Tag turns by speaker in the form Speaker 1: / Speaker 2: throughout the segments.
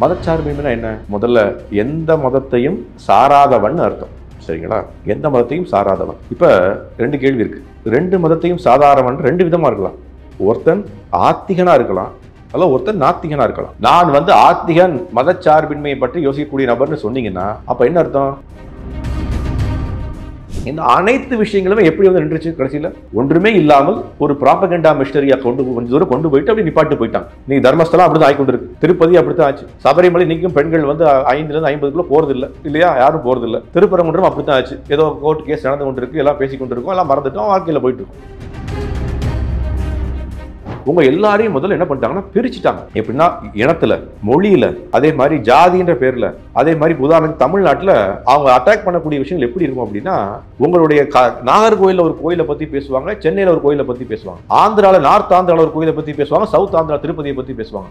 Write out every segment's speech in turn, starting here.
Speaker 1: மதச்சார்பின்மைனா என்ன? முதல்ல எந்த மதத்தையும் சாராதவன் அர்த்தம். சரிங்களா? எந்த மதத்தையும் சாராதவன். இப்ப ரெண்டு கேள்வி இருக்கு. ரெண்டு மதத்தையும் சாதாரணவன் ரெண்டு விதமா இருக்கலாம். ஒருத்தன் ஆத்திகனா இருக்கலாம், அல்ல ஒருத்தன் நாத்திகனா இருக்கலாம். நான் ஆத்திகன் மதச்சார்பின்மையை பற்றி யோசிக்கக்கூடிய நபர்னு சொன்னீங்கன்னா அப்ப என்ன அர்த்தம்? இந்த அனைத்து விஷயங்களுமே எப்படி நின்றுச்சு கடைசியில்? ஒன்றுமே இல்லாமல் ஒரு ப்ராபகண்டா மிஷனரியா கொஞ்சம் தூரம் கொண்டு போயிட்டு அப்படி நிப்பாட்டு போயிட்டாங்க. நீ தர்மஸ்தலம் அப்படிதான் ஆகி கொண்டு இருக்கு, திருப்பதி அப்படித்தான் ஆச்சு, சபரிமலை நீக்கும் பெண்கள் 5-50 போறது இல்லையா? யாரும் போறது இல்லை. திருப்பரங்குன்றம் அப்படித்தான் ஆச்சு, ஏதோ கோர்ட் கேஸ் நடந்து கொண்டு இருக்கு, எல்லாம் பேசி கொண்டு இருக்கும், எல்லாம் மறந்துட்டோம், வாழ்க்கையில போயிட்டு இருக்கும். உங்க எல்லாரையும் முதல்ல என்ன பண்ணிட்டாங்கன்னா பிரிச்சுட்டாங்க. எப்படின்னா இனத்துல, மொழியில, அதே மாதிரி ஜாதின்ற பேர்ல, அதே மாதிரி உதாரணத்துக்கு தமிழ்நாட்டுல அவங்க அட்டாக் பண்ணக்கூடிய விஷயங்கள் எப்படி இருக்கும் அப்படின்னா, உங்களுடைய நாகர்கோயில்ல ஒரு கோயிலை பத்தி பேசுவாங்க, சென்னையில ஒரு கோயிலை பத்தி பேசுவாங்க, ஆந்திரால நார்த் ஆந்திரால ஒரு கோயிலை பத்தி பேசுவாங்க, சவுத் ஆந்திரா திருப்பதியை பத்தி பேசுவாங்க.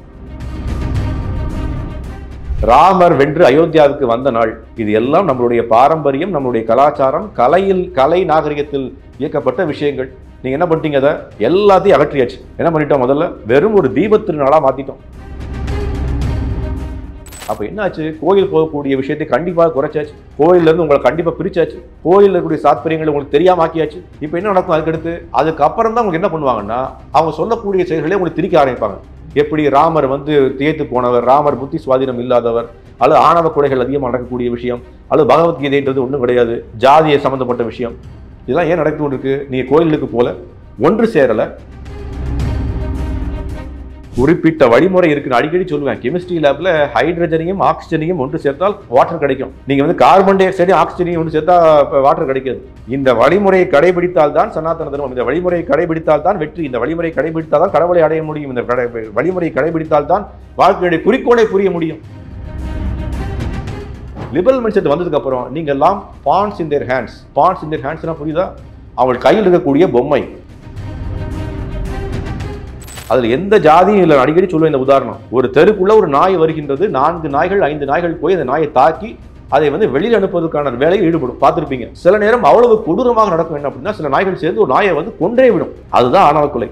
Speaker 1: ராமர் வென்று அயோத்தியாவுக்கு வந்த நாள், இது எல்லாம் நம்மளுடைய பாரம்பரியம், நம்மளுடைய கலாச்சாரம், கலை நாகரிகத்தில் இயக்கப்பட்ட விஷயங்கள். நீங்க என்ன பண்ணிட்டீங்க? அதை எல்லாத்தையும் அகற்றியாச்சு. என்ன பண்ணிட்டோம்? முதல்ல வெறும் ஒரு தீபத்திருநாளா மாத்திட்டோம். அப்ப என்னாச்சு? கோயில் போகக்கூடிய விஷயத்தை கண்டிப்பாக குறைச்சாச்சு, கோயில்ல இருந்து உங்களை கண்டிப்பா பிரிச்சாச்சு, கோயில்ல இருக்கக்கூடிய சாத்பரியங்களை உங்களுக்கு தெரியாம ஆக்கியாச்சு. இப்ப என்ன நடக்கும்? அதுக்கப்புறம் தான் உங்களுக்கு என்ன பண்ணுவாங்கன்னா, அவங்க சொல்லக்கூடிய செயல்களே உங்களுக்கு திரிக்க ஆரம்பிப்பாங்க. எப்படி ராமர் தியேத்து போனவர், ராமர் புத்தி சுவாதீனம் இல்லாதவர், அல்லது ஆணவ கொலைகள் அதிகமாக நடக்கக்கூடிய விஷயம், அல்லது பகவத்கீதைன்றது ஒன்றும் கிடையாது, ஜாதியை சம்பந்தப்பட்ட விஷயம், இதெல்லாம் ஏன் நடக்க இருக்கு? நீங்க கோயிலுக்கு போல, ஒன்று சேரல, குறிப்பிட்ட வழிமுறை இருக்குன்னு அடிக்கடி சொல்லுவேன். கெமிஸ்ட்ரி லேப்ல ஹைட்ரஜனையும் ஆக்சிஜனையும் ஒன்று சேர்த்தால் வாட்டர் கிடைக்கும். நீங்க கார்பன் டை ஆக்சைடையும் ஆக்சிஜனையும் ஒன்று சேர்த்தா வாட்டர் கிடைக்காது. இந்த வழிமுறையை கடைபிடித்தால் தான் சனாதன தர்மம், இந்த வழிமுறையை கடைபிடித்தால் தான் வெற்றி, இந்த வழிமுறையை கடைபிடித்தால் தான் கடவுளை அடைய முடியும், இந்த வழிமுறையை கடைபிடித்தால் தான் வாழ்க்கையுடைய குறிக்கோளை புரிய முடியும். லிபரல் மைண்ட் செட் வந்ததுக்கு அப்புறம் நீங்க எல்லாம் பான்ஸ் இன் தேர் ஹேண்ட்ஸ். பான்ஸ் இன் தேர் ஹேண்ட்ஸ்னா புரியுதா? அவங்க கையில் இருக்கக்கூடிய பொம்மை. அதுல எந்த ஜாதியும் இல்லை. அடிக்கடி சொல்லுவேன் இந்த உதாரணம். ஒரு தெருக்குள்ள ஒரு நாய் வருகின்றது, 4 நாய்கள் 5 நாய்கள் போய் அந்த நாயை தாக்கி அதை வெளியில் அனுப்புவதற்கான வேலையில் ஈடுபடும். பார்த்திருப்பீங்க. சில நேரம் அவ்வளவு கொடூரமாக நடக்கும். என்ன அப்படின்னா, சில நாய்கள் சேர்ந்து ஒரு நாயை கொன்றே விடும். அதுதான் ஆணவ கொலை.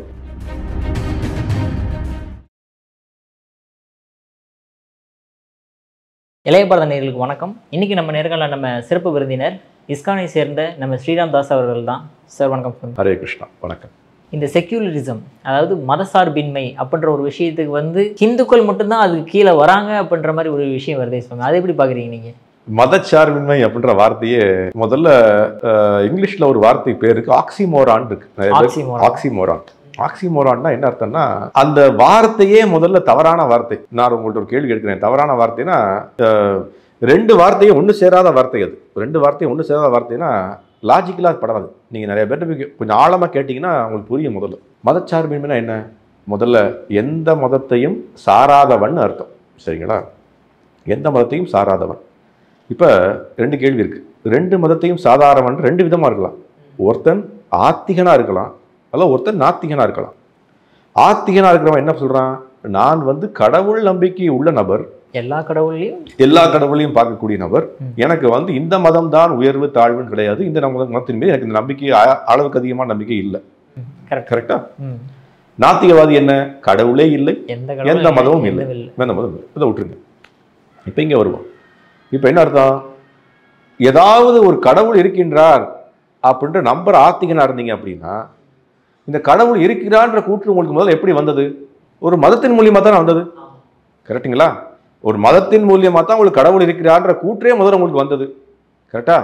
Speaker 2: இளைய பாரத நேயர்களுக்கு வணக்கம். இன்னைக்கு நம்ம நேர்காணல நம்ம சிறப்பு விருந்தினர் இஸ்கானை சேர்ந்த நம்ம ஸ்ரீராம் தாஸ் அவர்கள் தான். சார் வணக்கம்.
Speaker 1: ஹரே கிருஷ்ணா. வணக்கம்.
Speaker 2: இந்த செக்யூலரிசம், அதாவது மதசார்பின்மை அப்படின்ற ஒரு விஷயத்துக்கு ஹிந்துக்கள் மட்டும்தான் அதுக்கு கீழே வராங்க அப்படின்ற மாதிரி ஒரு விஷயம் வருதே சொல்லுங்க, அதை எப்படி பாக்குறீங்க நீங்க?
Speaker 1: மதச்சார்பின்மை அப்படின்ற வார்த்தையே முதல்ல இங்கிலீஷ்ல ஒரு வார்த்தை பேர் இருக்கு, ஆக்சிமோரான் இருக்கு. ஆக்சிமோரான். ஆக்சிமோரான்னா என்ன அர்த்தம்னா, அந்த வார்த்தையே முதல்ல தவறான வார்த்தை. நான் உங்கள்ட்ட ஒரு கேள்வி கேட்கிறேன். தவறான வார்த்தைனா, ரெண்டு வார்த்தையும் ஒன்று சேராத வார்த்தை. அது ரெண்டு வார்த்தையும் ஒன்று சேராத வார்த்தைனா லாஜிக்கலாக படாது. நீங்கள் நிறைய பேர்ட்டு கொஞ்சம் ஆழமாக கேட்டிங்கன்னா உங்களுக்கு புரியும். முதல்ல மதச்சார்பின்மைனா என்ன? முதல்ல எந்த மதத்தையும் சாராதவன் அர்த்தம். சரிங்களா? எந்த மதத்தையும் சாராதவன். இப்போ ரெண்டு கேள்வி இருக்கு. ரெண்டு மதத்தையும் சாதாரணவன் ரெண்டு விதமாக இருக்கலாம். ஒருத்தன் ஆத்திகனாக இருக்கலாம், அல்ல ஒருத்தன் நாத்திகனாக இருக்கலாம். ஆத்திகனாக இருக்கிறவன் என்ன சொல்கிறான்? நான் கடவுள் நம்பிக்கை உள்ள நபர், எல்லா கடவுளையும் பார்க்கக்கூடிய நபர், எனக்கு இந்த மதம் தான் உயர்வு தாழ்வுன்னு கிடையாது, இந்த மதத்தின் மீது எனக்கு இந்த நம்பிக்கை அளவுக்கு அதிகமான நம்பிக்கை இல்லை. கரெக்டா? நாத்திகவாதி என்ன? கடவுளே இல்லை, எந்த மதமும் இல்லை, எந்த மதமும் இல்லை, இதை விட்டுருங்க. இப்ப இங்க வருவோம். இப்ப என்ன அர்த்தம்? ஏதாவது ஒரு கடவுள் இருக்கின்றார் அப்படின்ற நம்பர் ஆத்திகனா இருந்தீங்க அப்படின்னா, இந்த கடவுள் இருக்கிறான்ற கூற்று உங்களுக்கு முதல்ல எப்படி வந்தது? ஒரு மதத்தின் மூலியமா தான் வந்தது. கரெக்டுங்களா? ஒரு மதத்தின் மூலியமா தான் உங்களுக்கு கடவுள் இருக்கிறான்ற கூற்றே முதல்ல உங்களுக்கு வந்தது. கரெக்டா?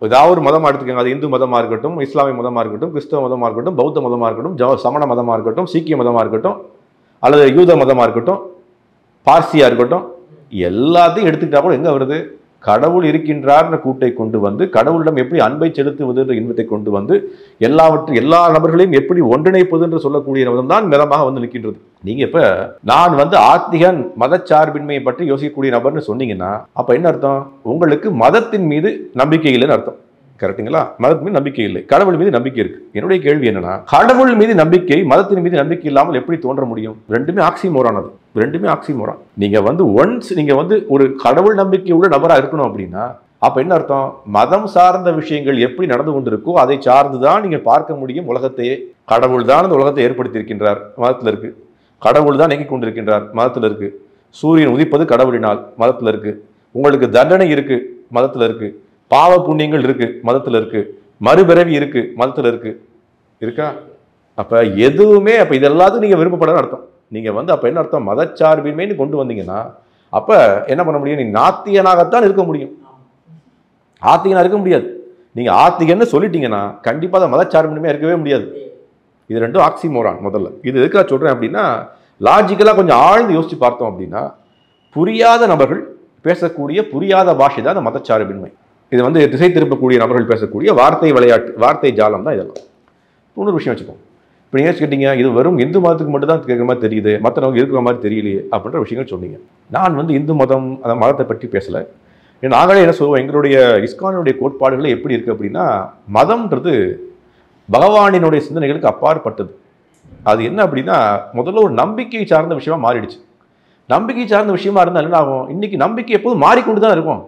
Speaker 1: ஏதாவது ஒரு மதமா எடுத்துக்கோங்க. அது இந்து மதமா இருக்கட்டும், இஸ்லாமிய மதமா இருக்கட்டும், கிறிஸ்தவ மதமா இருக்கட்டும், பௌத்த மதமா இருக்கட்டும், சமண மதமா இருக்கட்டும், சீக்கிய மதமா இருக்கட்டும், அல்லது யூத மதமா இருக்கட்டும், பார்சியா இருக்கட்டும், எல்லாத்தையும் எடுத்துக்கிட்டா கூட எங்க வருது? கடவுள் இருக்கின்றார்ன்ற கூட்டை கொண்டு கடவுளிடம் எப்படி அன்பை செலுத்துவது என்ற இன்பத்தை கொண்டு எல்லா நபர்களையும் எப்படி ஒன்றிணைப்பது என்று சொல்லக்கூடிய மதம் தான் மிதமாக நிற்கின்றது. நீங்க இப்ப நான் ஆத்திகன் மதச்சார்பின்மையை பற்றி யோசிக்கக்கூடிய நபர்னு சொன்னீங்கன்னா அப்ப என்ன அர்த்தம்? உங்களுக்கு மதத்தின் மீது நம்பிக்கை இல்லைன்னு அர்த்தம். கரெக்டுங்களா? மதத்தின் மீது நம்பிக்கை இல்லை, கடவுள் மீது நம்பிக்கை இருக்கு. என்னுடைய கேள்வி என்னன்னா, கடவுள் மீது நம்பிக்கை மதத்தின் மீது நம்பிக்கை இல்லாமல் எப்படி தோன்ற முடியும்? ரெண்டுமே ஆக்சிமோரானது. ரெண்டுமே ஆக்சிமோரான். நீங்க ஒன்ஸ் நீங்க ஒரு கடவுள் நம்பிக்கை உள்ள நபரா இருக்கணும் அப்படின்னா அப்ப என்ன அர்த்தம்? மதம் சார்ந்த விஷயங்கள் எப்படி நடந்து கொண்டிருக்கோ அதை சார்ந்துதான் நீங்க பார்க்க முடியும் உலகத்தையே. கடவுள் தான் அந்த உலகத்தை ஏற்படுத்தி இருக்கின்றார், மதத்துல இருக்கு. கடவுள் தான் இயக்கிக் கொண்டிருக்கின்றார், மதத்துல இருக்கு. சூரியன் உதிப்பது கடவுளினால் மதத்தில் இருக்கு. உங்களுக்கு தண்டனை இருக்கு மதத்தில் இருக்கு. பாவ புண்ணியங்கள் இருக்கு மதத்தில் இருக்கு. மறுபிறவி இருக்கு மதத்தில் இருக்கு. இருக்கா? அப்ப எதுவுமே அப்ப இது எல்லாத்துக்கும் நீங்க விருப்பப்படன்னு அர்த்தம். நீங்க அப்ப என்ன அர்த்தம்? மதச்சார்பின்மைன்னு கொண்டு வந்தீங்கன்னா அப்ப என்ன பண்ண முடியும்? நீ நாத்திகனாகத்தான் இருக்க முடியும். ஆத்திகனா இருக்க முடியாது. நீங்க ஆத்திகன்னு சொல்லிட்டீங்கன்னா கண்டிப்பா அதை மதச்சார்பின்மையா இருக்கவே முடியாது. இது ரெண்டும் ஆக்சிமோரான். முதல்ல இது எதுக்காக சொல்றேன் அப்படின்னா, லாஜிக்கலா கொஞ்சம் ஆழ்ந்து யோசிச்சு பார்த்தோம் அப்படின்னா, புரியாத நபர்கள் பேசக்கூடிய புரியாத பாஷை தான் அந்த மதச்சார்பின்மை. இது திசை திருப்பக்கூடிய நபர்கள் பேசக்கூடிய வார்த்தை விளையாட்டு, வார்த்தை ஜாலம் தான் இதெல்லாம். இன்னொரு விஷயம் வச்சுக்கோங்க. இப்போ நீங்கள் கேட்டீங்க, இது வெறும் இந்து மதத்துக்கு மட்டும் தான் கேட்குற மாதிரி தெரியுது, மற்றவங்க இருக்கிற மாதிரி தெரியலையே அப்படின்ற விஷயங்கள் சொன்னீங்க. நான் இந்து மதம் அந்த மதத்தை பற்றி பேசலை. நாங்களே என்ன சொல்லுவோம், எங்களுடைய இஸ்கானுடைய கோட்பாடுகளை எப்படி இருக்குது அப்படின்னா, மதம்ன்றது பகவானினுடைய சிந்தனைகளுக்கு அப்பாற்பட்டது. அது என்ன அப்படின்னா, முதல்ல ஒரு நம்பிக்கை சார்ந்த விஷயமா மாறிடுச்சு. நம்பிக்கை சார்ந்த விஷயமா இருந்தால் என்ன ஆகும்? இன்னைக்கு நம்பிக்கை எப்போதும் மாறிக்கொண்டு தான் இருக்கும்.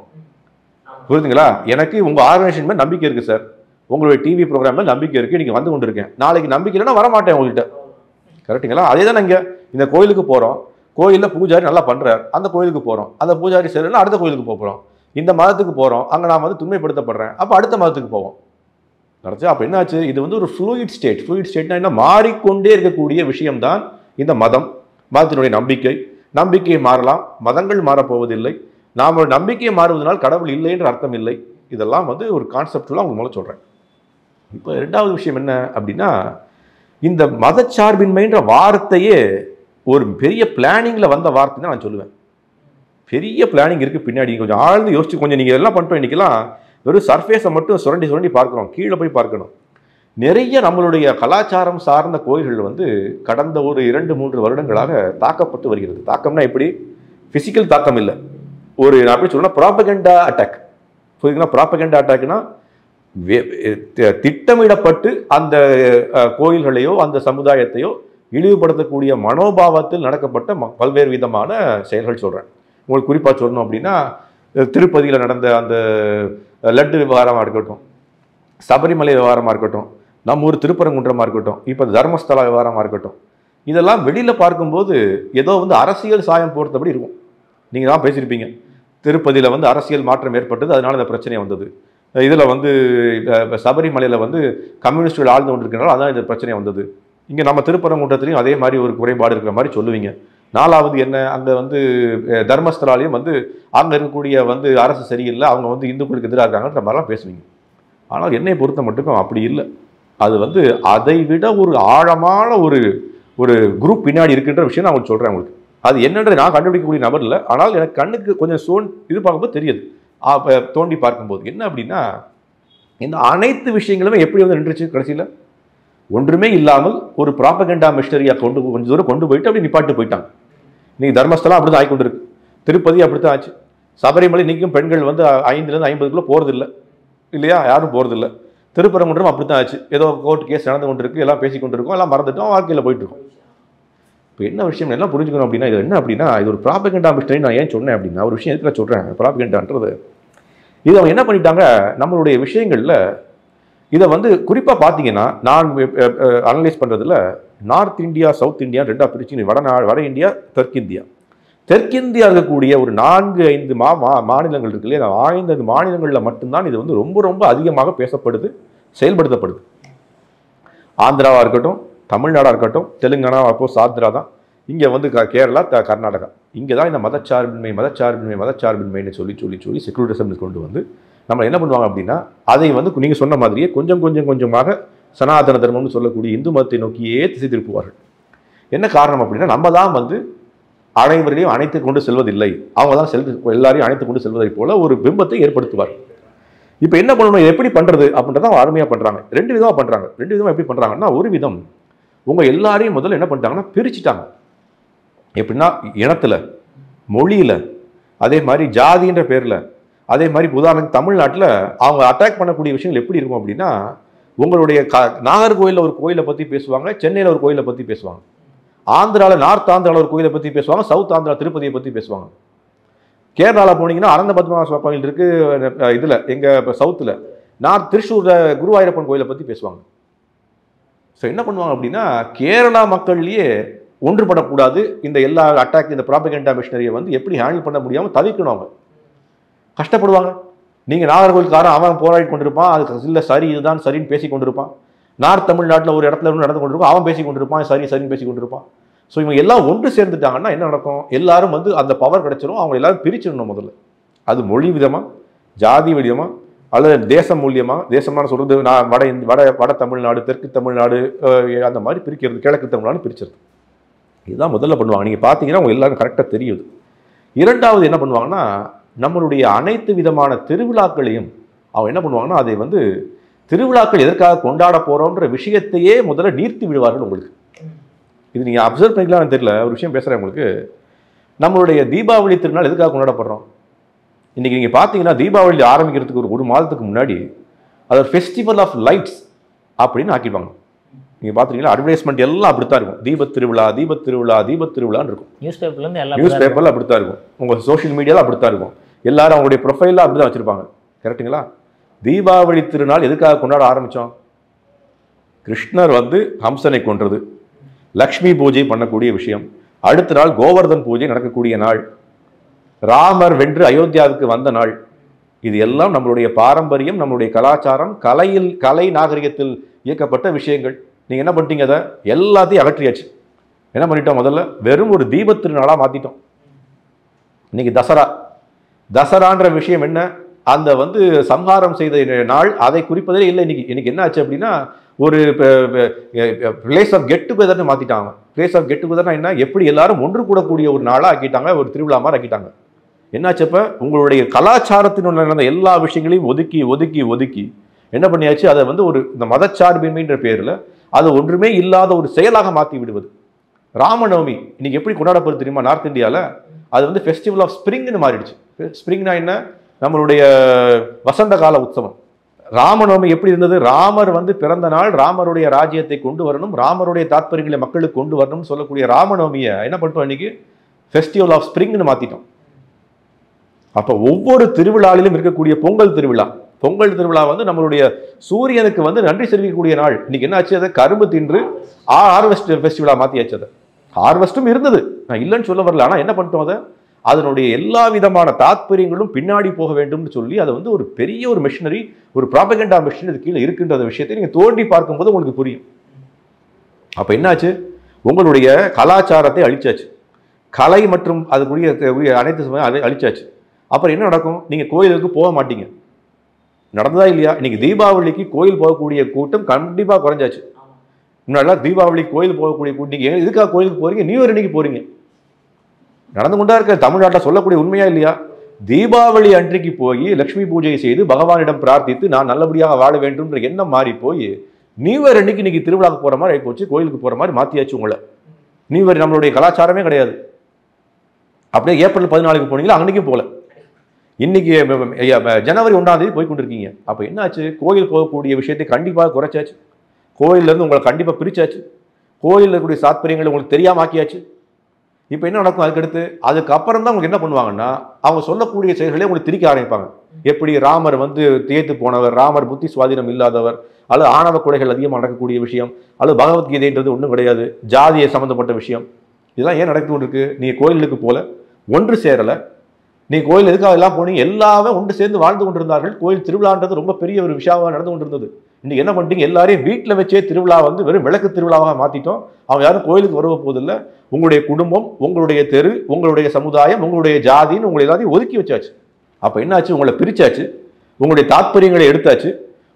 Speaker 1: புரியுதுங்களா? எனக்கு உங்கள் ஆர்கனைசேஷன் மேலே நம்பிக்கை இருக்குது சார், உங்களுடைய டிவி ப்ரோக்ராம் மேலே நம்பிக்கை இருக்குது, நீங்கள் வந்து கொண்டு இருக்கேன். நாளைக்கு நம்பிக்கை இல்லைன்னா வரமாட்டேன் உங்கள்கிட்ட. கரெக்டுங்களா? அதே தான் நாங்கள் இந்த கோயிலுக்கு போகிறோம், கோயிலில் பூஜாரி நல்லா பண்ணுறார், அந்த கோயிலுக்கு போகிறோம். அந்த பூஜாரி சரியில்லைன்னா அடுத்த கோயிலுக்கு போகிறோம். இந்த மதத்துக்கு போகிறோம், அங்கே நான் துண்மைப்படுத்தப்படுறேன், அப்போ அடுத்த மதத்துக்கு போவோம். கரெக்டா? அப்போ என்னாச்சு? இது ஒரு ஃப்ளூயிட் ஸ்டேட். ஃப்ளூயிட் ஸ்டேட்னா என்ன? மாறிக்கொண்டே இருக்கக்கூடிய விஷயம்தான் இந்த மதம், மதத்தினுடைய நம்பிக்கை. நம்பிக்கை மாறலாம், மதங்கள் மாறப்போவதில்லை. நாம் ஒரு நம்பிக்கையை மாறுவதனால் கடவுள் இல்லை என்ற அர்த்தம் இல்லை. இதெல்லாம் ஒரு கான்செப்டுலாம் உங்களுக்கு முதல்ல சொல்கிறேன். இப்போ ரெண்டாவது விஷயம் என்ன அப்படின்னா, இந்த மதச்சார்பின்மைன்ற வார்த்தையே ஒரு பெரிய பிளானிங்கில் வந்த வார்த்தை தான் நான் சொல்லுவேன். பெரிய பிளானிங் இருக்குது பின்னாடி. கொஞ்சம் ஆழ்ந்து யோசிச்சு கொஞ்சம் நீங்கள் எல்லாம் பண்ணிட்டோம். இன்றைக்கெல்லாம் வெறும் சர்ஃபேஸை மட்டும் சுரண்டி சுரண்டி பார்க்குறோம், கீழே போய் பார்க்கணும். நிறைய நம்மளுடைய கலாச்சாரம் சார்ந்த கோயில்கள் கடந்த ஒரு 2-3 வருடங்களாக தாக்கப்பட்டு வருகிறது. தாக்கம்னா எப்படி? ஃபிசிக்கல் தாக்கம் இல்லை, நான் எப்படி சொல்லணும்னா ப்ராபகண்டா அட்டாக். புரியுதுங்களா? ப்ராபகண்டா அட்டாக்னா திட்டமிடப்பட்டு அந்த கோயில்களையோ அந்த சமுதாயத்தையோ இழிவுபடுத்தக்கூடிய மனோபாவத்தில் நடக்கப்பட்ட பல்வேறு விதமான செயல்கள் சொல்கிறேன். உங்களுக்கு குறிப்பாக சொல்லணும் அப்படின்னா, திருப்பதியில் நடந்த அந்த லட்டு விவகாரமாக இருக்கட்டும், சபரிமலை விவகாரமாக இருக்கட்டும், நம்ம ஊர் திருப்பரங்குன்றமாக இருக்கட்டும், இப்போ தர்மஸ்தலா விவகாரமாக இருக்கட்டும், இதெல்லாம் வெளியில் பார்க்கும்போது ஏதோ அரசியல் சாயம் போர்த்தபடி இருக்கும். நீங்கள் தான் பேசியிருப்பீங்க, திருப்பதியில் அரசியல் மாற்றம் ஏற்பட்டது, அதனால இந்த பிரச்சனை வந்தது. இதில் சபரிமலையில் கம்யூனிஸ்டுகள் ஆழ்ந்து கொண்டிருக்கிறனால அதான் இந்த பிரச்சனை வந்தது. இங்கே நம்ம திருப்பரங்குன்றத்துலையும் அதே மாதிரி ஒரு குறைபாடு இருக்கிற மாதிரி சொல்லுவீங்க. நாலாவது என்ன, அங்கே தர்மஸ்தலாலையும் அங்கே இருக்கக்கூடிய அரசு சரியில்லை, அவங்க இந்துக்களுக்கு எதிராக இருக்காங்கன்ற மாதிரிலாம் பேசுவீங்க. ஆனால் என்னை பொறுத்த மட்டுக்கும் அப்படி இல்லை. அது அதை விட ஒரு ஆழமான ஒரு குரூப் பின்னாடி இருக்கின்ற விஷயம் நான் உங்களுக்கு சொல்கிறேன். உங்களுக்கு அது என்னன்றது நான் கண்டுபிடிக்கக்கூடிய நபர் இல்லை, ஆனால் எனக்கு கண்ணுக்கு கொஞ்சம் இது பார்க்கும்போது தெரியுது. தோண்டி பார்க்கும்போது என்ன அப்படின்னா, இந்த அனைத்து விஷயங்களுமே எப்படி நின்றுச்சு கடைசியில்? ஒன்றுமே இல்லாமல் ஒரு ப்ராபகண்டா மிஷனரியாக கொஞ்சம் தூரம் கொண்டு போயிட்டு அப்படி நிப்பாட்டு போயிட்டாங்க. இன்னைக்கு தர்மஸ்தலம் அப்படி தான் ஆகி கொண்டு இருக்கு, திருப்பதி அப்படித்தான் ஆச்சு, சபரிமலை இன்னைக்கும் பெண்கள் 5லேருந்து 50க்குள்ள போகிறதில்லை இல்லையா? யாரும் போகிறதில்லை. திருப்பரங்குன்றம் அப்படி தான் ஆச்சு, ஏதோ கோர்ட் கேஸ் நடந்து கொண்டு இருக்கு, எல்லாம் பேசி கொண்டு இருக்கோம், எல்லாம் மறந்துட்டோம், வாழ்க்கையில் போயிட்டு இருக்கோம். இப்போ என்ன விஷயம் எல்லாம் புரிஞ்சுக்கணும் அப்படின்னா, இது என்ன அப்படின்னா, இது ஒரு ப்ராபகண்டா மிஷனரி. நான் ஏன் சொன்னேன் அப்படின்னா, ஒரு விஷயம் எதுக்கு சொல்கிறேன் ப்ராபகண்டான்றது, இது அவங்க என்ன பண்ணிட்டாங்க நம்மளுடைய விஷயங்களில். இதை குறிப்பாக பார்த்தீங்கன்னா, நான் அனலைஸ் பண்ணுறதுல நார்த் இந்தியா, சவுத் இந்தியா ரெண்டாக பிரிச்சு, வட இந்தியா, தெற்கிந்தியா. தெற்கிந்தியா இருக்கக்கூடிய ஒரு 4-5 மாநிலங்கள் இருக்கு இல்லையா? 5 மாநிலங்களில் மட்டும்தான் இது ரொம்ப ரொம்ப அதிகமாக பேசப்படுது, செயல்படுத்தப்படுது. ஆந்திராவாக இருக்கட்டும், தமிழ்நாடாக இருக்கட்டும், தெலுங்கானா, அப்போஸ் ஆந்திரா தான். இங்கே கேரளா, கர்நாடகா, இங்கே தான் இந்த மதச்சார்பின்மைன்னு சொல்லி செக்குலரிசம் கொண்டு நம்ம என்ன பண்ணுவாங்க அப்படின்னா, அதை நீங்கள் சொன்ன மாதிரியே கொஞ்சமாக சனாதன தர்மம்னு சொல்லக்கூடிய இந்து மதத்தை நோக்கியே திசை திருப்புவார்கள். என்ன காரணம் அப்படின்னா, நம்ம தான் அனைவரையும் அணைத்து கொண்டு செல்வதில்லை, அவங்க தான் எல்லாரையும் அணைத்து கொண்டு செல்வதை போல ஒரு பிம்பத்தை ஏற்படுத்துவார். இப்போ என்ன பண்ணணும், எப்படி பண்ணுறது அப்படின்றத அவங்க அருமையாக பண்ணுறாங்க. 2 விதமாக பண்ணுறாங்க. 2 விதமாக எப்படி பண்ணுறாங்கன்னா, ஒரு விதம் உங்கள் எல்லாரையும் முதல்ல என்ன பண்ணிட்டாங்கன்னா பிரிச்சுட்டாங்க. எப்படின்னா, இனத்தில், மொழியில், அதே மாதிரி ஜாதின்ற பேரில், அதே மாதிரி உதாரணத்துக்கு தமிழ்நாட்டில் அவங்க அட்டாக் பண்ணக்கூடிய விஷயங்கள் எப்படி இருக்கும் அப்படின்னா, உங்களுடைய நாகர்கோயிலில் ஒரு கோயிலை பற்றி பேசுவாங்க, சென்னையில் ஒரு கோயிலை பற்றி பேசுவாங்க, ஆந்திராவில் நார்த் ஆந்திராவில் ஒரு கோயிலை பற்றி பேசுவாங்க, சவுத் ஆந்திரா திருப்பதியை பற்றி பேசுவாங்க. கேரளாவில் போனீங்கன்னா அனந்த பத்மநாப கோயில் இருக்குது, இதில் எங்கள் இப்போ சவுத்தில் நார்த் திருச்சூரில் குருவாயூரப்பன் கோயிலை பற்றி பேசுவாங்க. ஸோ என்ன பண்ணுவாங்க அப்படின்னா, கேரளா மக்கள்லேயே ஒன்றுபடக்கூடாது. இந்த எல்லா அட்டாக், இந்த ப்ராபகண்டா மிஷனரியை வந்து எப்படி ஹேண்டில் பண்ண முடியாமல் தவிக்கணும். அவங்க கஷ்டப்படுவாங்க. நீங்கள் நாகர்கோவில்காரன் அவன் போராடி கொண்டிருப்பான், அதுக்கு இல்லை சரி இதுதான் சரின்னு பேசி கொண்டிருப்பான். நார்த் தமிழ்நாட்டில் ஒரு இடத்துல நடந்து கொண்டிருப்பான், அவன் பேசி கொண்டிருப்பான், சரின்னு பேசி கொண்டிருப்பான். ஸோ இவங்க எல்லாம் ஒன்று சேர்ந்துட்டாங்கன்னா என்ன நடக்கும்? எல்லாரும் வந்து அந்த பவர் கிடைச்சிடும். அவங்க எல்லாரும் பிரிச்சிடணும் முதல்ல. அது மொழி விதமாக, ஜாதி விதமாக, அல்லது தேசம் மூலியமாக. தேசமான சொல்றது நான் வட தமிழ்நாடு, தெற்கு தமிழ்நாடு, அந்த மாதிரி பிரிக்கிறது, கிழக்கு தமிழ்நாடு பிரிச்சிருது. இதுதான் முதல்ல பண்ணுவாங்க. நீங்கள் பார்த்தீங்கன்னா அவங்க எல்லாரும் கரெக்டாக தெரியுது. இரண்டாவது என்ன பண்ணுவாங்கன்னா, நம்மளுடைய அனைத்து விதமான திருவிழாக்களையும் அவங்க என்ன பண்ணுவாங்கன்னா, அதை வந்து திருவிழாக்கள் எதற்காக கொண்டாட போகிறோன்ற விஷயத்தையே முதல்ல நீர்த்தி விடுவார்கள். உங்களுக்கு இது நீங்கள் அப்சர்வ் பண்ணிக்கலாம்னு தெரியல, ஒரு விஷயம் பேசுகிறேன் உங்களுக்கு. நம்மளுடைய தீபாவளி திருநாள் எதுக்காக கொண்டாடப்படுறோம்? இன்றைக்கி நீங்கள் பார்த்தீங்கன்னா தீபாவளி ஆரம்பிக்கிறதுக்கு ஒரு மாதத்துக்கு முன்னாடி அது ஒரு ஃபெஸ்டிவல் ஆஃப் லைட்ஸ் அப்படின்னு ஆக்கிடுவாங்க. நீங்கள் பார்த்துருக்கீங்களா? அட்வர்டைஸ்மெண்ட் எல்லாம் அப்படித்தான் இருக்கும். தீபத் திருவிழா, தீபத் திருவிழா, தீபத் திருவிழான்னு இருக்கும். நியூஸ் பேப்பரில் அப்படித்தான் இருக்கும். உங்கள் சோஷியல் மீடியாவில் அப்படித்தான் இருக்கும். எல்லாரும் அவங்களுடைய ப்ரொஃபைலில் அப்படி தான் வச்சுருப்பாங்க. கரெக்டுங்களா? தீபாவளி திருநாள் எதுக்காக கொண்டாட ஆரம்பித்தோம்? கிருஷ்ணர் வந்து ஹம்சனை கொன்றது, லக்ஷ்மி பூஜை பண்ணக்கூடிய விஷயம், அடுத்த நாள் கோவர்தன் பூஜை நடக்கக்கூடிய நாள், ராமர் வென்று அயோத்தியாவுக்கு வந்த நாள். இது எல்லாம் நம்மளுடைய பாரம்பரியம், நம்மளுடைய கலாச்சாரம், கலை நாகரிகத்தில் இயக்கப்பட்ட விஷயங்கள். நீங்கள் என்ன பண்ணிட்டீங்க? அதை எல்லாத்தையும் அகற்றியாச்சு. என்ன பண்ணிட்டோம்? முதல்ல வெறும் ஒரு தீபத் திருநாளாக மாற்றிட்டோம். இன்னைக்கு தசரான்ற விஷயம் என்ன? அந்த வந்து சம்ஹாரம் செய்த நாள், அதை குறிப்பதே இல்லை. இன்னைக்கு என்ன ஆச்சு அப்படின்னா, ஒரு பிளேஸ் ஆஃப் கெட் டுகெதர்னு மாற்றிட்டாங்க. பிளேஸ் ஆஃப் கெட் டுகெதர்னா என்ன? எப்படி எல்லாரும் ஒன்று கூடக்கூடிய ஒரு நாளாக ஆக்கிட்டாங்க, ஒரு திருவிழா மாதிரி ஆக்கிட்டாங்க. என்னாச்சப்ப உங்களுடைய கலாச்சாரத்தினுள்ள நடந்த எல்லா விஷயங்களையும் ஒதுக்கி ஒதுக்கி ஒதுக்கி என்ன பண்ணியாச்சு? அதை வந்து ஒரு இந்த மதச்சார்பின்மைன்ற பேரில் அது ஒன்றுமே இல்லாத ஒரு செயலாக மாற்றி விடுவது. ராமநவமி இன்னைக்கு எப்படி கொண்டாடப்படுது தெரியுமா? நார்த் இந்தியாவில் அது வந்து ஃபெஸ்டிவல் ஆஃப் ஸ்ப்ரிங்னு மாறிடுச்சு. ஸ்ப்ரிங்னா என்ன? நம்மளுடைய வசந்த கால உற்சவம். ராமநவமி எப்படி இருந்தது? ராமர் வந்து பிறந்த நாள், ராமருடைய ராஜ்யத்தை கொண்டு வரணும், ராமருடைய தாத்பரியங்களை மக்களுக்கு கொண்டு வரணும்னு சொல்லக்கூடிய ராமநவமியை என்ன பண்ணிட்டோம்? இன்னைக்கு ஃபெஸ்டிவல் ஆஃப் ஸ்ப்ரிங்னு மாற்றிட்டோம். அப்போ ஒவ்வொரு திருவிழாவிலும் இருக்கக்கூடிய பொங்கல் திருவிழா வந்து நம்மளுடைய சூரியனுக்கு வந்து நன்றி தெரிவிக்கக்கூடிய நாள். இன்னைக்கு என்ன ஆச்சு? அதை கரும்பு தின்று ஹார்வெஸ்ட் ஃபெஸ்டிவலா மாற்றியாச்சு. அதை ஹார்வெஸ்டும் இருந்தது, நான் இல்லைன்னு சொல்ல வரல. ஆனால் என்ன பண்ணிட்டோம்? அதை அதனுடைய எல்லா விதமான தாத்பரியங்களும் பின்னாடி போக வேண்டும்னு சொல்லி அதை வந்து ஒரு பெரிய ஒரு மிஷினரி, ஒரு ப்ராபகண்டா மிஷினரி இது கீழே இருக்கின்ற விஷயத்தை நீங்கள் தோண்டி பார்க்கும்போது உங்களுக்கு புரியும். அப்போ என்னாச்சு? உங்களுடைய கலாச்சாரத்தை அழிச்சாச்சு, கலை மற்றும் அதுக்குரிய அனைத்து சமயம் அழிச்சாச்சு. அப்புறம் என்ன நடக்கும்? நீங்கள் கோயிலுக்கு போக மாட்டீங்க. நடந்ததா இல்லையா? இன்னைக்கு தீபாவளிக்கு கோயில் போகக்கூடிய கூட்டம் கண்டிப்பாக குறைஞ்சாச்சு. முன்னாடிலாம் தீபாவளி கோயில் போகக்கூடிய கூட்டம். நீங்கள் எதுக்காக கோயிலுக்கு போறீங்க? நியூ இயர் அன்னைக்கு போறீங்க. நடந்து கொண்டா இருக்க தமிழ்நாட்டில் சொல்லக்கூடிய உண்மையா இல்லையா? தீபாவளி அன்றைக்கு போய் லட்சுமி பூஜை செய்து பகவானிடம் பிரார்த்தித்து நான் நல்லபடியாக வாழ வேண்டும்ன்ற எண்ணம் மாறி போய் நியூ இயர் அன்னைக்கு இன்னைக்கு திருவிழாவுக்கு போற மாதிரி ஆகி போச்சு, கோயிலுக்கு போற மாதிரி மாத்தியாச்சு உங்களை. நியூ இயர் நம்மளுடைய கலாச்சாரமே கிடையாது. அப்படியே ஏப்ரல் 14 போனீங்களா? அன்னைக்கும் போல. இன்னைக்கு ஜனவரி 1 போய் கொண்டிருக்கீங்க. அப்போ என்னாச்சு? கோயில் போகக்கூடிய விஷயத்தை கண்டிப்பாக குறைச்சாச்சு, கோயிலேருந்து உங்களை கண்டிப்பாக பிரிச்சாச்சு, கோயிலில் இருக்கக்கூடிய சாத்பரியங்களை உங்களுக்கு தெரியாம ஆக்கியாச்சு. இப்போ என்ன நடக்கும்? அதுக்கப்புறம் தான் உங்களுக்கு என்ன பண்ணுவாங்கன்னா, அவங்க சொல்லக்கூடிய செயல்களே உங்களுக்கு திரிக்க ஆரம்பிப்பாங்க. எப்படி ராமர் வந்து தேய்த்து போனவர், ராமர் புத்தி சுவாதீனம் இல்லாதவர், அல்லது ஆணவ கொலைகள் அதிகமாக நடக்கக்கூடிய விஷயம், அல்லது பகவத்கீதைன்றது ஒன்றும் கிடையாது, ஜாதியை சம்மந்தப்பட்ட விஷயம். இதெல்லாம் ஏன் நடந்து கொண்டிருக்கு? நீங்கள் கோயிலுக்கு போல, ஒன்று சேரலை. நீ கோயில் எதுக்காக எல்லாம் போனீங்க? எல்லாமே ஒன்று சேர்ந்து வாழ்ந்து கொண்டிருந்தார்கள். கோயில் திருவிழான்றது ரொம்ப பெரிய ஒரு விஷயமாக நடந்து கொண்டிருந்தது. இன்னைக்கு என்ன பண்ணிட்டீங்க? எல்லாரையும் வீட்டில் வச்சே திருவிழா வந்து வெறும் விளக்கு திருவிழாவாக மாற்றிட்டோம். அவங்க யாரும் கோயிலுக்கு வருவ போதில்லை. உங்களுடைய குடும்பம், உங்களுடைய தெரு, உங்களுடைய சமுதாயம், உங்களுடைய ஜாதின்னு உங்களை எல்லாத்தையும் ஒதுக்கி வச்சாச்சு. அப்போ என்னாச்சு? உங்களை பிரிச்சாச்சு, உங்களுடைய தாத்பரியங்களை எடுத்தாச்சு,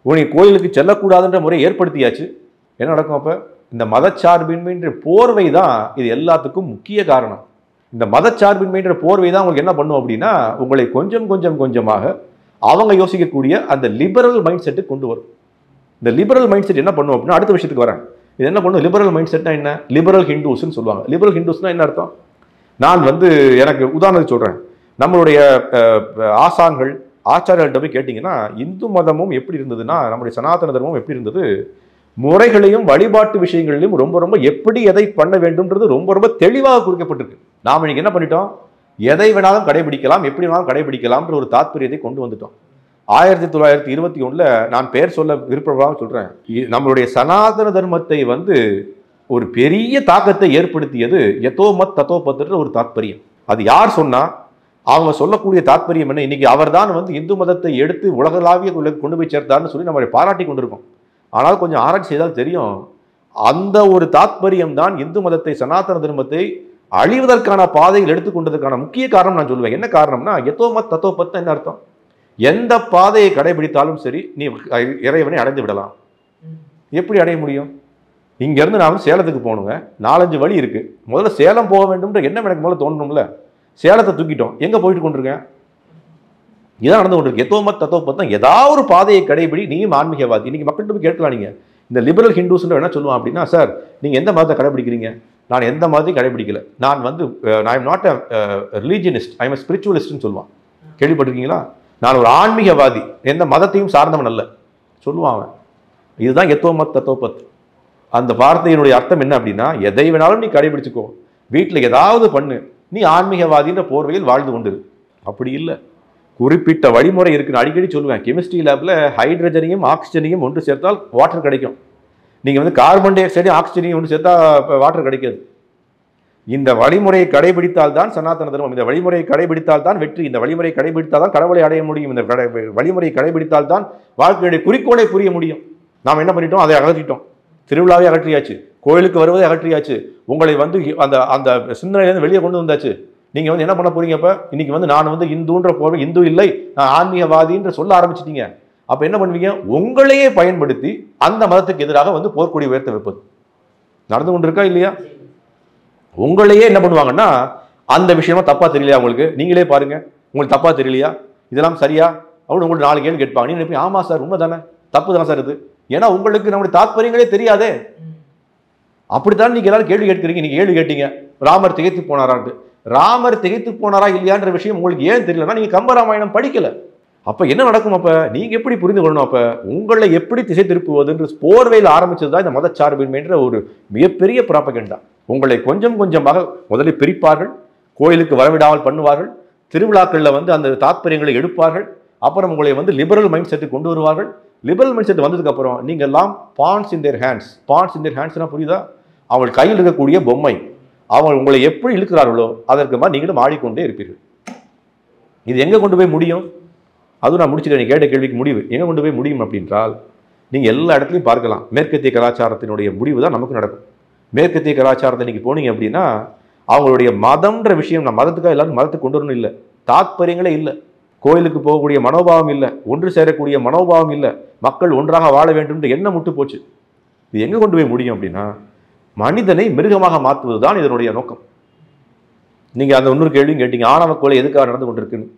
Speaker 1: உங்களுக்கு கோயிலுக்கு செல்லக்கூடாதுன்ற முறையை ஏற்படுத்தியாச்சு. என்ன நடக்கும்? அப்போ இந்த மதச்சார்பின்மைன்ற போர்வை தான் இது எல்லாத்துக்கும் முக்கிய காரணம். இந்த மதச்சார்பின்மைன்ற போர்வை தான் உங்களுக்கு என்ன பண்ணும் அப்படின்னா, உங்களை கொஞ்சமாக அவங்க யோசிக்கக்கூடிய அந்த லிபரல் மைண்ட் செட்டு கொண்டு வரும். இந்த லிபரல் மைண்ட் செட் என்ன பண்ணும் அப்படின்னா, அடுத்த விஷயத்துக்கு வரேன். இது என்ன பண்ணும்? லிபரல் மைண்ட் செட்னா என்ன? லிபரல் ஹிந்துஸ்ன்னு சொல்லுவாங்க. லிபரல் ஹிந்துஸ்னா என்ன அர்த்தம்? நான் வந்து எனக்கு உதாரணத்துக்கு சொல்றேன். நம்மளுடைய ஆசான்கள், ஆச்சாரியர்கள்ட்ட போய் கேட்டிங்கன்னா, இந்து மதமும் எப்படி இருந்ததுன்னா, நம்முடைய சனாதன தர்மமும் எப்படி இருந்தது, முறைகளையும் வழிபாட்டு விஷயங்களிலும் ரொம்ப எப்படி எதை பண்ண வேண்டும்ன்றது ரொம்ப தெளிவாக குறிக்கப்பட்டிருக்கு. நாம் இன்னைக்கு என்ன பண்ணிட்டோம்? எதை வேணாலும் கடைபிடிக்கலாம், எப்படி வேணாலும் கடைபிடிக்கலாம்ன்ற ஒரு தாத்பரியத்தை கொண்டு வந்துட்டோம். 1921 நான் பெயர் சொல்ல விருப்பமாக சொல்றேன். நம்மளுடைய சனாதன தர்மத்தை வந்து ஒரு பெரிய தாக்கத்தை ஏற்படுத்தியது யதோமத் தத்தோபத்ன்ற ஒரு தாத்பரியம். அது யார் சொன்னா, அவங்க சொல்லக்கூடிய தாத்பரியம் என்ன? இன்னைக்கு அவர் தான் வந்து இந்து மதத்தை எடுத்து உலகளாவிய கொண்டு போய் சேர்த்தார்னு சொல்லி நம்ம பாராட்டி கொண்டிருக்கோம். ஆனால் கொஞ்சம் ஆராய்ச்சி செய்தால் தெரியும், அந்த ஒரு தாத்பரியம் தான் இந்து மதத்தை, சனாதன தர்மத்தை அழிவதற்கான பாதையில் எடுத்துக்கொண்டதுக்கான முக்கிய காரணம் நான் சொல்லுவேன். என்ன காரணம்னா, யதோமத் தத்தோபத் என்ன அர்த்தம்? எந்த பாதையை கடைபிடித்தாலும் சரி நீ இறைவனை அடைந்து விடலாம். எப்படி அடைய முடியும்? இங்கேருந்து நான் சேலத்துக்கு போகணுங்க, 4-5 வழி இருக்கு. முதல்ல சேலம் போக வேண்டும்ன்ற எண்ணம் எனக்கு முதல்ல தோணணும்ல. சேலத்தை தூக்கிட்டோம், எங்க போயிட்டு கொண்டிருக்கேன்? இதான் நடந்து கொண்டிருக்கு. யதோமத் தத்தோபத் தான். ஏதாவது ஒரு பாதையை கடைபிடி, நீயும் ஆன்மீகவாதி. இன்னைக்கு மக்கள்கிட்ட போய் கேட்கலாம். நீங்க இந்த லிபரல் ஹிந்துஸ் என்ன சொல்லுவான் அப்படின்னா, சார் நீங்க எந்த மதத்தை கடைபிடிக்கிறீங்க? நான் எந்த மதத்தையும் கடைபிடிக்கல, நான் வந்து I am not a religionist, I am a ஸ்பிரிச்சுவலிஸ்ட்னு சொல்லுவான். கேள்விப்பட்டிருக்கீங்களா? நான் ஒரு ஆன்மீகவாதி, எந்த மதத்தையும் சார்ந்தவன் அல்ல சொல்லுவான் அவன். இதுதான் யதோமத் தத்தோபத். அந்த வார்த்தையினுடைய அர்த்தம் என்ன அப்படின்னா, எதை வேணாலும் நீ கடைபிடிச்சுக்கோ, வீட்டில் ஏதாவது பண்ணு, நீ ஆன்மீகவாதின்ற போர்வையில் வாழ்ந்து கொண்டு. அப்படி இல்லை, குறிப்பிட்ட வழிமுறை இருக்குன்னு அடிக்கடி சொல்லுவேன். கெமிஸ்ட்ரி லேப்ல ஹைட்ரஜனையும் ஆக்சிஜனையும் ஒன்று சேர்த்தால் வாட்டர் கிடைக்கும். நீங்க வந்து கார்பன் டை ஆக்சைடையும் ஆக்சிஜனையும் ஒன்று சேர்த்தா வாட்டர் கிடைக்காது. இந்த வழிமுறையை கடைபிடித்தால் தான் சனாதன தர்மம், இந்த வழிமுறையை கடைபிடித்தால் தான் வெற்றி, இந்த வழிமுறையை கடைபிடித்தால் தான் கடவுளை அடைய முடியும், இந்த வழிமுறையை கடைபிடித்தால் தான் வாழ்க்கையுடைய குறிக்கோளை புரிய முடியும். நாம் என்ன பண்ணிட்டோம்? அதை அகற்றிட்டோம். திருவிழாவை அகற்றியாச்சு, கோயிலுக்கு வருவதை அகற்றியாச்சு, உங்களை வந்து அந்த அந்த சிந்தனையிலேருந்து வெளியே கொண்டு வந்தாச்சு. நீங்க வந்து என்ன பண்ண போறீங்க? அப்ப இன்னைக்கு வந்து நான் வந்து இந்துன்ற போர்வை, இந்து இல்லை நான் ஆன்மீகவாதின்ற சொல்ல ஆரம்பிச்சிட்டீங்க. அப்ப என்ன பண்ணுவீங்க? உங்களையே பயன்படுத்தி அந்த மதத்துக்கு எதிராக வந்து போர்க்கொடி உயர்த்த வைப்பது நடந்து கொண்டிருக்கா இல்லையா? உங்களையே என்ன பண்ணுவாங்கன்னா, அந்த விஷயமா தப்பா தெரியலையா உங்களுக்கு? நீங்களே பாருங்க, உங்களுக்கு தப்பா தெரியலையா, இதெல்லாம் சரியா அப்படின்னு உங்களுக்கு 4 கேள்வி கேட்பாங்க. நீங்க நினைப்பீங்க, ஆமா சார் உண்மை தானே, தப்பு தானே சார் இது. ஏன்னா உங்களுக்கு நம்முடைய தாத்பரியங்களே தெரியாதே. அப்படித்தான் நீங்க எல்லாரும் கேள்வி கேட்கிறீங்க. நீங்க கேள்வி கேட்டீங்க, ராமர் திகைத்து போனாரான்ட்டு. ராமர் திகைத்து போனாரா இல்லையான்ற விஷயம் உங்களுக்கு ஏன் தெரியலன்னா, நீங்க கம்பராமாயணம் படிக்கல. அப்ப என்ன நடக்கும்? அப்ப நீங்க எப்படி புரிந்து கொள்ளணும்? அப்ப உங்களை எப்படி திசை திருப்புவதுன்ற போர்வையில் ஆரம்பிச்சதுதான் இந்த மதச்சார்பின்மை என்ற ஒரு மிகப்பெரிய ப்ராபகண்டா. உங்களை கொஞ்சம் கொஞ்சமாக முதலில் பிரிப்பார்கள், கோயிலுக்கு வரவிடாமல் பண்ணுவார்கள், திருவிழாக்கள்ல வந்து அந்த தாத்பரியங்களை எடுப்பார்கள், அப்புறம் உங்களை வந்து லிபரல் மைண்ட் செட்டு கொண்டு வருவார்கள். லிபரல் மைண்ட் செட் வந்ததுக்கு அப்புறம் நீங்க எல்லாம் பான்ஸ் இன் தேர் ஹேண்ட்ஸ். பான்ஸ் இன் தேர் ஹேண்ட்ஸ்னா புரியுதா? அவள் கையில் இருக்கக்கூடிய பொம்மை, அவங்க உங்களை எப்படி இழுக்கிறார்களோ அதற்கு மாதிரி நீங்களும் ஆடிக்கொண்டே இருப்பீர்கள். இது எங்க கொண்டு போய் முடியும்? அதுவும் நான் முடிச்சுக்கிறேன். கேட்ட கேள்விக்கு முடிவு எங்க கொண்டு போய் முடியும் அப்படின்றால், நீங்க எல்லா இடத்துலையும் பார்க்கலாம், மேற்கத்திய கலாச்சாரத்தினுடைய முடிவு தான் நமக்கு நடக்கும். மேற்கத்திய கலாச்சாரத்தை நீங்க போனீங்க அப்படின்னா, அவங்களுடைய மதம்ன்ற விஷயம், நான் மதத்துக்காக எல்லாரும் மதத்துக்கு கொண்டு வரணும் இல்லை, தாத்பரியங்களே இல்லை, கோயிலுக்கு போகக்கூடிய மனோபாவம் இல்லை, ஒன்று சேரக்கூடிய மனோபாவம் இல்லை, மக்கள் ஒன்றாக வாழ வேண்டும் எண்ணம் முட்டு போச்சு. இது எங்க கொண்டு போய் முடியும் அப்படின்னா, மனிதனை மிருகமாக மாற்றுவது தான் இதனுடைய நோக்கம். நீங்க அந்த இன்னொரு கேள்வியும் கேட்டீங்க, ஆணவ கொலை எதுக்காக நடந்து கொண்டிருக்குன்னு.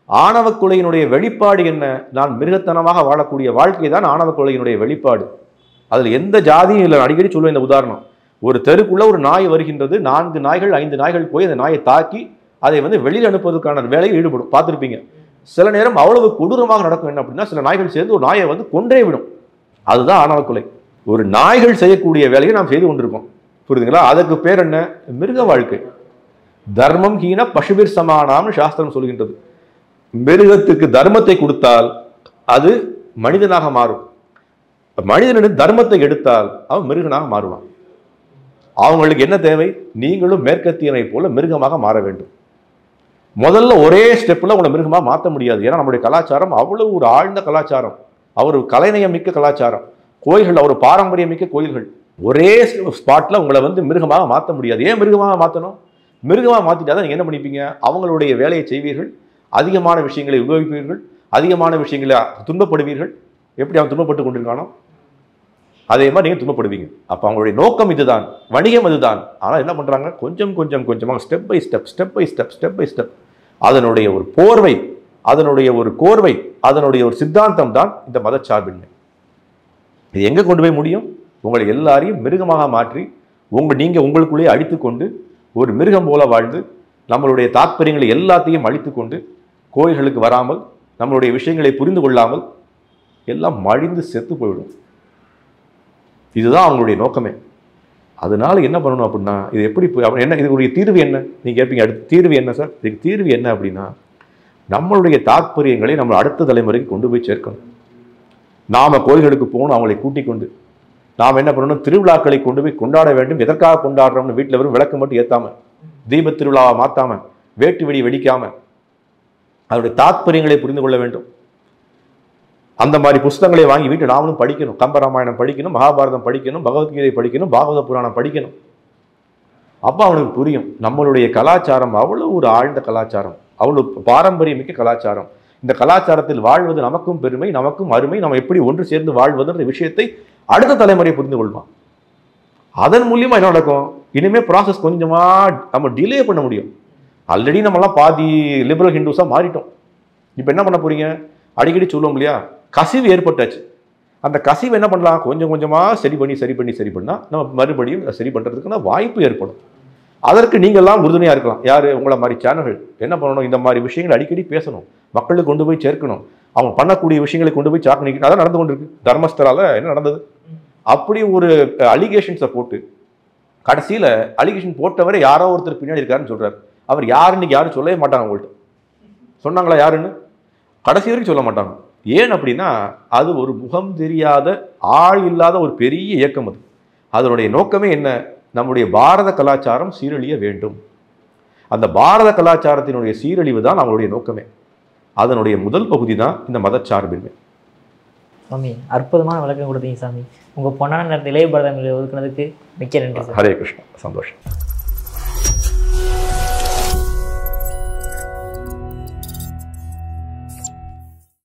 Speaker 1: ஆணவ கொலையினுடைய வெளிப்பாடு என்ன? நான் மிருகத்தனமாக வாழக்கூடிய வாழ்க்கை தான் ஆணவ கொலையினுடைய வெளிப்பாடு. அதுல எந்த ஜாதியும் இல்லை. அடிக்கடி சொல்லுவேன் இந்த உதாரணம். ஒரு தெருக்குள்ள ஒரு நாய் வருகின்றது, 4 நாய்கள் 5 நாய்கள் போய் அந்த நாயை தாக்கி அதை வந்து வெளியில் அனுப்புவதற்கான வேலையில் ஈடுபடும். பார்த்துருப்பீங்க. சில நேரம் அவ்வளவு கொடூரமாக நடக்கும். என்ன அப்படின்னா, சில நாய்கள் சேர்ந்து ஒரு நாயை வந்து கொன்றே விடும். அதுதான் ஆணவ கொலை. ஒரு நாய்கள் செய்யக்கூடிய வேலையை நாம் செய்து கொண்டிருக்கோம். புரியுதுங்களா? அதுக்கு பேர் என்ன? மிருக வாழ்க்கை. தர்மம் ஹீன பசுபிர் சமானாம்னு சாஸ்திரம் சொல்கின்றது. மிருகத்துக்கு தர்மத்தை கொடுத்தால் அது மனிதனாக மாறும். மனிதனிடம் தர்மத்தை எடுத்தால் அவன் மிருகனாக மாறுவான். அவங்களுக்கு என்ன தேவை? நீங்களும் மேற்கத்தியனை போல மிருகமாக மாற வேண்டும். முதல்ல ஒரே ஸ்டெப்ல உங்களை மிருகமாக மாற்ற முடியாது. ஏன்னா நம்முடைய கலாச்சாரம் அவ்வளவு ஒரு ஆழ்ந்த கலாச்சாரம், அவர் கலைநயம் மிக்க கலாச்சாரம், கோயில்கள் அவர் பாரம்பரியம் மிக்க கோயில்கள். ஒரே ஸ்பாட்ல உங்களை வந்து மிருகமாக மாற்ற முடியாது. ஏன் மிருகமாக மாற்றணும்? மிருகமாக மாற்றிட்டாதான் நீங்கள் என்ன பண்ணிப்பீங்க? அவங்களுடைய வேலையை செய்வீர்கள், அதிகமான விஷயங்களை உபயோகிப்பீர்கள், அதிகமான விஷயங்களை துன்பப்படுவீர்கள். எப்படி அவன் துன்பப்பட்டு கொண்டிருக்கானோ அதே மாதிரி நீங்கள் துன்பப்படுவீங்க. அப்போ அவங்களுடைய நோக்கம் இதுதான், வணிகம் அதுதான். ஆனால் என்ன பண்ணுறாங்க? கொஞ்சம் கொஞ்சமாக ஸ்டெப் பை ஸ்டெப் அதனுடைய ஒரு போர்வை, அதனுடைய ஒரு கோர்வை, அதனுடைய ஒரு சித்தாந்தம் தான் இந்த மதச்சார்பின்மை. இது எங்கே கொண்டு போய் முடியும்? உங்களை எல்லாரையும் மிருகமாக மாற்றி நீங்கள் உங்களுக்குள்ளேயே அழித்துக்கொண்டு ஒரு மிருகம் போல வாழ்ந்து நம்மளுடைய தாத்பரியங்களை எல்லாத்தையும் அழித்துக்கொண்டு கோயில்களுக்கு வராமல் நம்மளுடைய விஷயங்களை புரிந்து கொள்ளாமல் எல்லாம் மழிந்து செத்து போயிடும். இதுதான் அவங்களுடைய நோக்கமே. அதனால என்ன பண்ணணும் அப்படின்னா, இது எப்படி என்ன, இதுடைய தீர்வு என்ன நீங்க கேட்பீங்க. அடுத்த தீர்வு என்ன சார்? இதுக்கு தீர்வு என்ன அப்படின்னா, நம்மளுடைய தாற்பயங்களை நம்ம அடுத்த தலைமுறைக்கு கொண்டு போய் சேர்க்கணும். நாம கோயில்களுக்கு போகணும், அவங்களை கூட்டிக் கொண்டு நாம் என்ன பண்ணணும், திருவிழாக்களை கொண்டு போய் கொண்டாட வேண்டும். எதற்காக கொண்டாடுறோம்னு வீட்டில் வெறும் விளக்கு மட்டும் ஏத்தாம, தீப திருவிழாவை மாத்தாம, வேட்டு வெடி வெடிக்காம, அதனுடைய தாத்பரியங்களை புரிந்து கொள்ள வேண்டும். அந்த மாதிரி புஸ்தகங்களை வாங்கி வீட்டு நாமளும் படிக்கணும். கம்பராமாயணம் படிக்கணும், மகாபாரதம் படிக்கணும், பகவத்கீதை படிக்கணும், பாகவத புராணம் படிக்கணும். அப்போ அவனுக்கு புரியும் நம்மளுடைய கலாச்சாரம் அவ்வளவு ஒரு ஆழ்ந்த கலாச்சாரம், அவ்வளவு பாரம்பரியமிக்க கலாச்சாரம். இந்த கலாச்சாரத்தில் வாழ்வது நமக்கும் பெருமை, நமக்கும் அருமை, நம்ம எப்படி ஒன்று சேர்ந்து வாழ்வதுன்ற விஷயத்தை அடுத்த தலைமுறை புரிந்து கொள்வான். அதன் மூலியமா என்ன நடக்கும், இனிமே ப்ராசஸ் கொஞ்சமா நம்ம டிலே பண்ண முடியும். ஆல்ரெடி நம்மலாம் பாதி லிபரல் ஹிந்துஸா மாறிட்டோம். இப்போ என்ன பண்ண போறீங்க, அடிக்கடி சொல்லுவோம் இல்லையா, கசிவு ஏற்பட்டாச்சு. அந்த கசிவு என்ன பண்ணலாம், கொஞ்சம் கொஞ்சமா சரி பண்ணா நம்ம மறுபடியும் சரி பண்றதுக்கான வாய்ப்பு ஏற்படும். அதற்கு நீங்கள்லாம் உறுதுணையா இருக்கலாம். யாரு, உங்களை மாதிரி சேனல்கள் என்ன பண்ணணும், இந்த மாதிரி விஷயங்களை அடிக்கடி பேசணும், மக்களுக்கு கொண்டு போய் சேர்க்கணும். அவங்க பண்ணக்கூடிய விஷயங்களை கொண்டு போய் சாக்கு நிற்கணும். அதான் நடந்து கொண்டு இருக்கு. தர்மஸ்தலால என்ன நடந்தது, அப்படி ஒரு அலிகேஷன்ஸை போட்டு கடைசியில அலிகேஷன் போட்டவரை யாரோ ஒருத்தர் பின்னாடி இருக்காருன்னு சொல்றாரு. அவர் யாருன்னு யாரும் சொல்லவே மாட்டாங்க. உங்கள்கிட்ட சொன்னாங்களா யாருன்னு, கடைசி வரைக்கும் சொல்ல மாட்டாங்க. ஏன் அப்படின்னா அது ஒரு முகம் தெரியாத ஆள் இல்லாத ஒரு பெரிய இயக்கம். அது அதனுடைய நோக்கமே என்ன, நம்முடைய பாரத கலாச்சாரம் சீரழிய வேண்டும். அந்த பாரத கலாச்சாரத்தினுடைய சீரழிவு தான் நம்மளுடைய நோக்கமே. அதனுடைய முதல் பகுதி தான் இந்த மதச்சார்பின்மை.
Speaker 2: சாமி, அற்புதமான விளக்கம் கொடுத்தீங்க சாமி. உங்க பொன்னான நேரத்தை இளைய பாரதம் ஒதுக்குனதுக்கு மிக்க நன்றி.
Speaker 1: ஹரே கிருஷ்ணா, சந்தோஷம்.